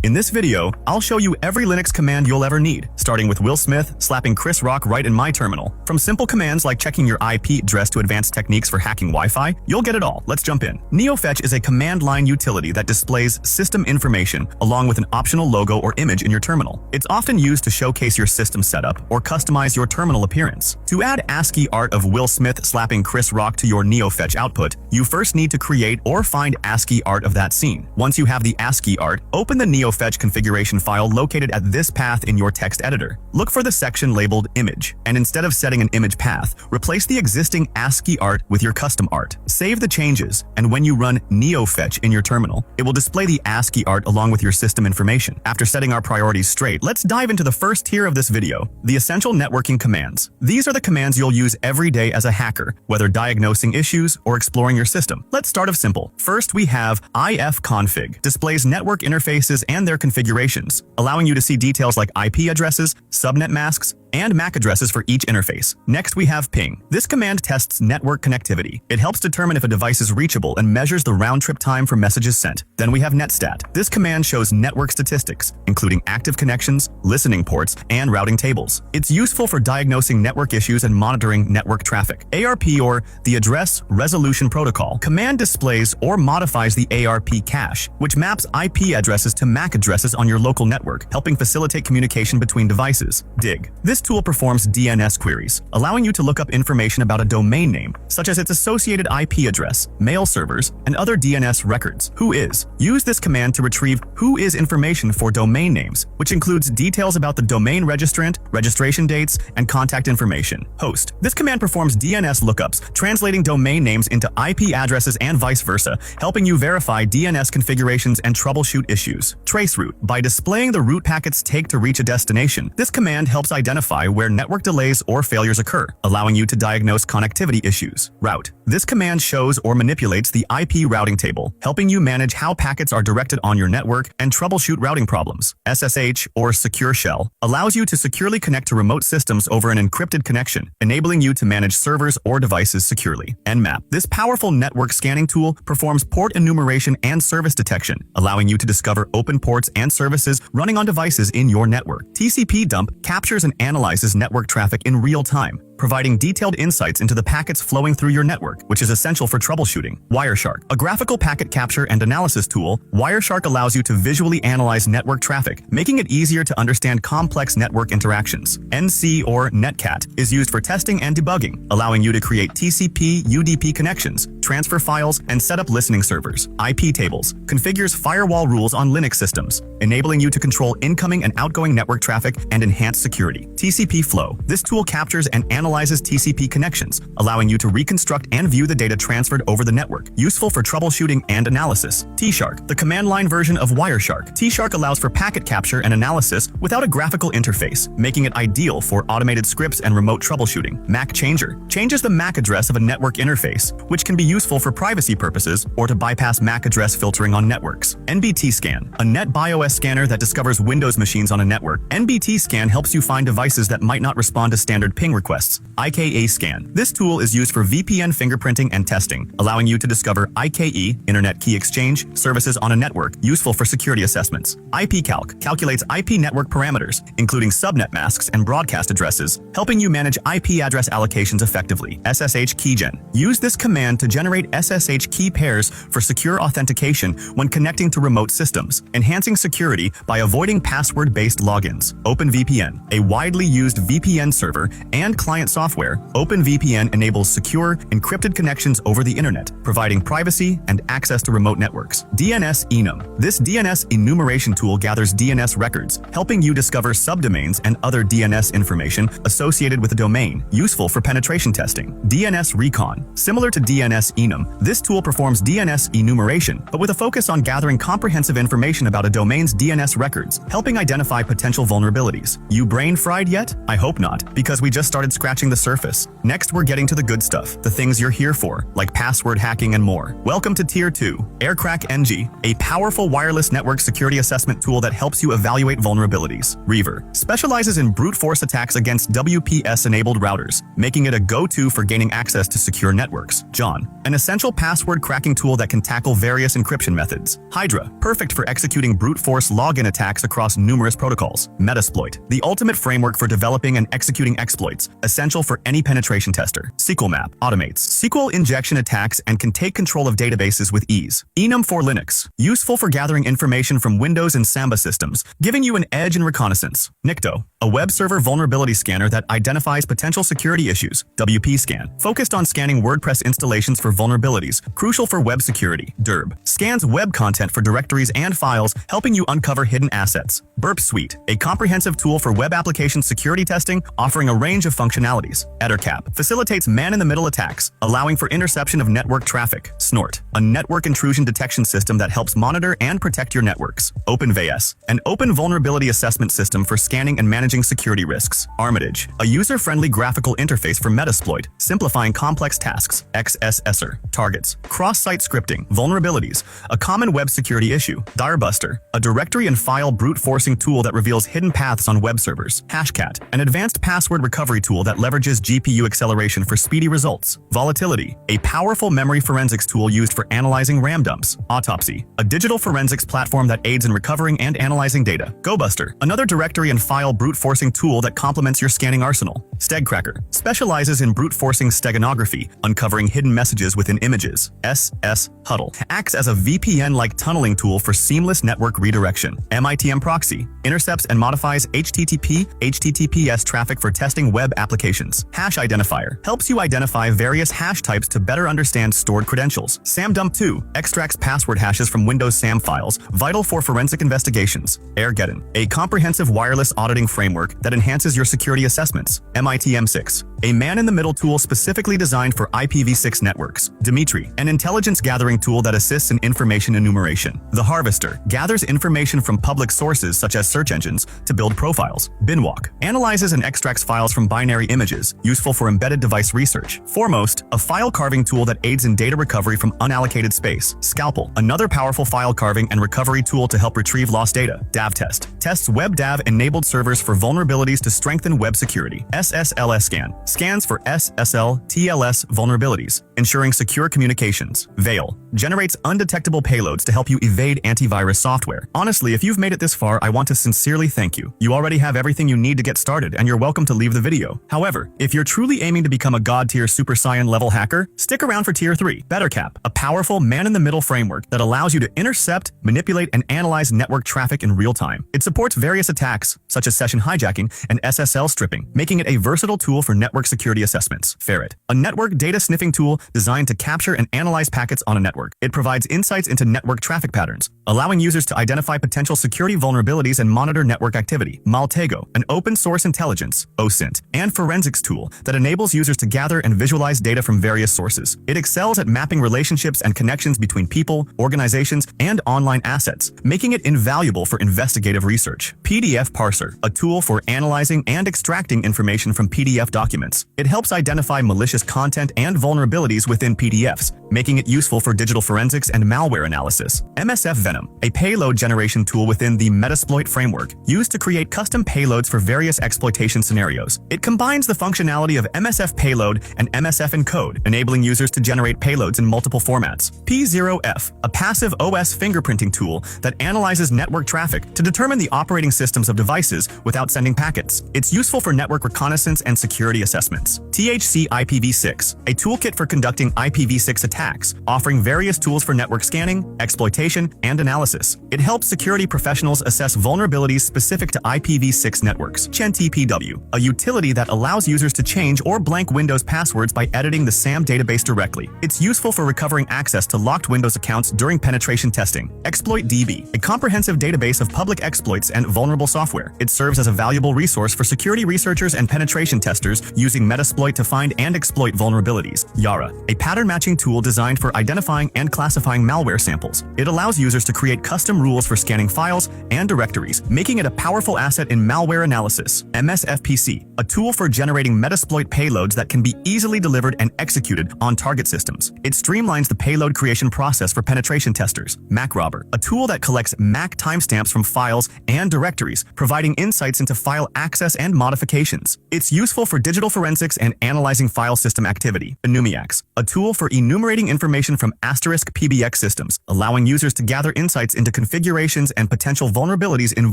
In this video, I'll show you every Linux command you'll ever need, starting with Will Smith slapping Chris Rock right in my terminal. From simple commands like checking your IP address to advanced techniques for hacking Wi-Fi, you'll get it all. Let's jump in. NeoFetch is a command line utility that displays system information along with an optional logo or image in your terminal. It's often used to showcase your system setup or customize your terminal appearance. To add ASCII art of Will Smith slapping Chris Rock to your NeoFetch output, you first need to create or find ASCII art of that scene. Once you have the ASCII art, open the NeoFetch configuration file located at this path in your text editor. Look for the section labeled Image, and instead of setting an image path, replace the existing ASCII art with your custom art. Save the changes, and when you run NeoFetch in your terminal, it will display the ASCII art along with your system information. After setting our priorities straight, let's dive into the first tier of this video, the essential networking commands. These are the commands you'll use every day as a hacker, whether diagnosing issues or exploring your system. Let's start off simple. First, we have ifconfig, displays network interfaces and their configurations, allowing you to see details like IP addresses, subnet masks, and MAC addresses for each interface. Next, we have ping. This command tests network connectivity. It helps determine if a device is reachable and measures the round-trip time for messages sent. Then we have netstat. This command shows network statistics, including active connections, listening ports, and routing tables. It's useful for diagnosing network issues and monitoring network traffic. ARP, or the Address Resolution Protocol, command displays or modifies the ARP cache, which maps IP addresses to MAC addresses on your local network, helping facilitate communication between devices. Dig. This tool performs DNS queries, allowing you to look up information about a domain name, such as its associated IP address, mail servers, and other DNS records. Whois. Use this command to retrieve Whois information for domain names, which includes details about the domain registrant, registration dates, and contact information. Host. This command performs DNS lookups, translating domain names into IP addresses and vice versa, helping you verify DNS configurations and troubleshoot issues. Traceroute. By displaying the route packets take to reach a destination, this command helps identify where network delays or failures occur, allowing you to diagnose connectivity issues. Route. This command shows or manipulates the IP routing table, helping you manage how packets are directed on your network and troubleshoot routing problems. SSH, or Secure Shell, allows you to securely connect to remote systems over an encrypted connection, enabling you to manage servers or devices securely. Nmap. This powerful network scanning tool performs port enumeration and service detection, allowing you to discover open ports and services running on devices in your network. TCP dump captures and analyzes network traffic in real time, providing detailed insights into the packets flowing through your network, which is essential for troubleshooting. Wireshark. A graphical packet capture and analysis tool, Wireshark allows you to visually analyze network traffic, making it easier to understand complex network interactions. NC, or Netcat, is used for testing and debugging, allowing you to create TCP, UDP connections, transfer files, and set up listening servers. IP tables configures firewall rules on Linux systems, enabling you to control incoming and outgoing network traffic and enhance security. TCP flow. This tool captures and analyzes TCP connections, allowing you to reconstruct and view the data transferred over the network, useful for troubleshooting and analysis. Tshark, the command line version of Wireshark. Tshark allows for packet capture and analysis without a graphical interface, making it ideal for automated scripts and remote troubleshooting. MAC changer changes the MAC address of a network interface, which can be useful for privacy purposes or to bypass MAC address filtering on networks. NBT scan, a NetBIOS scanner that discovers Windows machines on a network. NBT scan helps you find devices that might not respond to standard ping requests. IKE scan. This tool is used for VPN fingerprinting and testing, allowing you to discover IKE, Internet Key Exchange, services on a network, useful for security assessments. IPCalc calculates IP network parameters, including subnet masks and broadcast addresses, helping you manage IP address allocations effectively. SSH keygen. Use this command to generate SSH key pairs for secure authentication when connecting to remote systems, enhancing security by avoiding password-based logins. OpenVPN, a widely used VPN server and client software, OpenVPN enables secure, encrypted connections over the internet, providing privacy and access to remote networks. DNS enum. This DNS enumeration tool gathers DNS records, helping you discover subdomains and other DNS information associated with a domain, useful for penetration testing. DNS recon. Similar to DNS enum, this tool performs DNS enumeration, but with a focus on gathering comprehensive information about a domain's DNS records, helping identify potential vulnerabilities. You brain fried yet? I hope not, because we just started scratching scratching the surface. Next, we're getting to the good stuff, the things you're here for, like password hacking and more. Welcome to Tier 2, Aircrack NG, a powerful wireless network security assessment tool that helps you evaluate vulnerabilities. Reaver specializes in brute force attacks against WPS-enabled routers, making it a go-to for gaining access to secure networks. John, an essential password cracking tool that can tackle various encryption methods. Hydra, perfect for executing brute force login attacks across numerous protocols. Metasploit, the ultimate framework for developing and executing exploits, essential for any penetration tester. SQLmap automates SQL injection attacks and can take control of databases with ease. Enum for Linux, useful for gathering information from Windows and Samba systems, giving you an edge in reconnaissance. Nikto, a web server vulnerability scanner that identifies potential security issues. WPScan, focused on scanning WordPress installations for vulnerabilities, crucial for web security. Derb, scans web content for directories and files, helping you uncover hidden assets. Burp Suite, a comprehensive tool for web application security testing, offering a range of functionalities. Ettercap, facilitates man-in-the-middle attacks, allowing for interception of network traffic. Snort, a network intrusion detection system that helps monitor and protect your networks. OpenVS, an open vulnerability assessment system for scanning and managing security risks. Armitage, a user-friendly graphical interface for Metasploit, simplifying complex tasks. XSSR, targets cross-site scripting, vulnerabilities, a common web security issue. Direbuster, a directory and file brute forcing tool that reveals hidden paths on web servers. Hashcat, an advanced password recovery tool that leverages GPU acceleration for speedy results. Volatility, a powerful memory forensics tool used for analyzing RAM dumps. Autopsy, a digital forensics platform that aids in recovering and analyzing data. GoBuster, another directory and file brute forcing tool that complements your scanning arsenal. Stegcracker, specializes in brute forcing steganography, uncovering hidden messages within images. SS Huddle, acts as a VPN-like tunneling tool for seamless network redirection. MITM Proxy, intercepts and modifies HTTP/HTTPS traffic for testing web applications. Hash Identifier, helps you identify various hash types to better understand stored credentials. SamDump2, extracts password hashes from Windows SAM files, vital for forensic investigations. Airgeddon, a comprehensive wireless auditing framework that enhances your security assessments. MITM6, a man-in-the-middle tool specifically designed for IPv6 networks. Dimitri, an intelligence gathering tool that assists in information enumeration. The Harvester, gathers information from public sources such as search engines to build profiles. Binwalk, analyzes and extracts files from binary images, useful for embedded device research. Foremost, a file carving tool that aids in data recovery from unallocated space. Scalpel, another powerful file carving and recovery tool to help retrieve lost data. DavTest, tests WebDAV-enabled servers for vulnerabilities to strengthen web security. SSLScan, scans for SSL/TLS vulnerabilities, ensuring secure communications. Veil, generates undetectable payloads to help you evade antivirus software. Honestly, if you've made it this far, I want to sincerely thank you. You already have everything you need to get started, and you're welcome to leave the video. However, if you're truly aiming to become a god-tier Super Saiyan level hacker, stick around for Tier 3, Bettercap, a powerful man-in-the-middle framework that allows you to intercept, manipulate, and analyze network traffic in real time. It supports various attacks, such as session hijacking and SSL stripping, making it a versatile tool for network security assessments. Ferret, a network data sniffing tool designed to capture and analyze packets on a network. It provides insights into network traffic patterns, allowing users to identify potential security vulnerabilities and monitor network activity. Maltego, an open-source intelligence, OSINT, and forensics tool that enables users to gather and visualize data from various sources. It excels at mapping relationships and connections between people, organizations, and online assets, making it invaluable for investigative research. PDF Parser, a tool for analyzing and extracting information from PDF documents. It helps identify malicious content and vulnerabilities within PDFs, making it useful for digital forensics and malware analysis. MSF Venom, a payload generation tool within the Metasploit framework, used to create custom payloads for various exploitation scenarios. It combines the functionality of MSF Payload and MSF Encode, enabling users to generate payloads in multiple formats. P0F, a passive OS fingerprinting tool that analyzes network traffic to determine the operating systems of devices without sending packets. It's useful for network reconnaissance and security assessments. THC IPv6, a toolkit for conducting IPv6 attacks, offering various tools for network scanning, exploitation, and analysis. It helps security professionals assess vulnerabilities specific to IPv6 networks. ChenTPW, a utility that allows users to change or blank Windows passwords by editing the SAM database directly. It's useful for recovering access to locked Windows accounts during penetration testing. ExploitDB, a comprehensive database of public exploits and vulnerable software. It serves as a valuable resource for security researchers and penetration testers using Metasploit to find and exploit vulnerabilities. Yara, a pattern matching tool designed for identifying and classifying malware samples. It allows users to create custom rules for scanning files and directories, making it a powerful asset in malware analysis. MSFPC, a tool for generating Metasploit payloads that can be easily delivered and executed on target systems. It streamlines the payload creation process for penetration testers. MacRobber, a tool that collects MAC timestamps from files and directories, providing insights into file access and modifications. It's useful for digital forensics and analyzing file system activity. Enumiax, a tool for enumerating information from *PBX systems, allowing users to gather insights into configurations and potential vulnerabilities in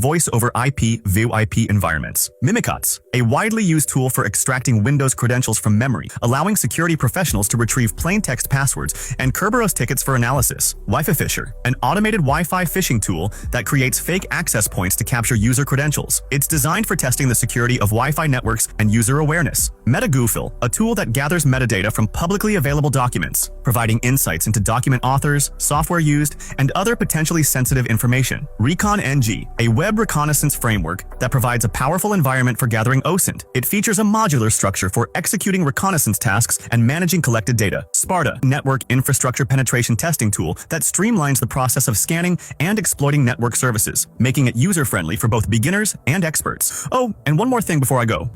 voice over IP, VoIP environments. Mimicots, a widely used tool for extracting Windows credentials from memory, allowing security professionals to retrieve plain text passwords and Kerberos tickets for analysis. Wi-Fi Fisher, an automated Wi-Fi phishing tool that creates fake access points to capture user credentials. It's designed for testing the security of Wi-Fi networks and user awareness. MetaGoofil, a tool that gathers metadata from publicly available documents, providing insights into document authors, software used, and other potentially sensitive information. ReconNG, a web reconnaissance framework that provides a powerful environment for gathering OSINT. It features a modular structure for executing reconnaissance tasks and managing collected data. Sparta, network infrastructure penetration testing tool that streamlines the process of scanning and exploiting network services, making it user-friendly for both beginners and experts. Oh, and one more thing before I go.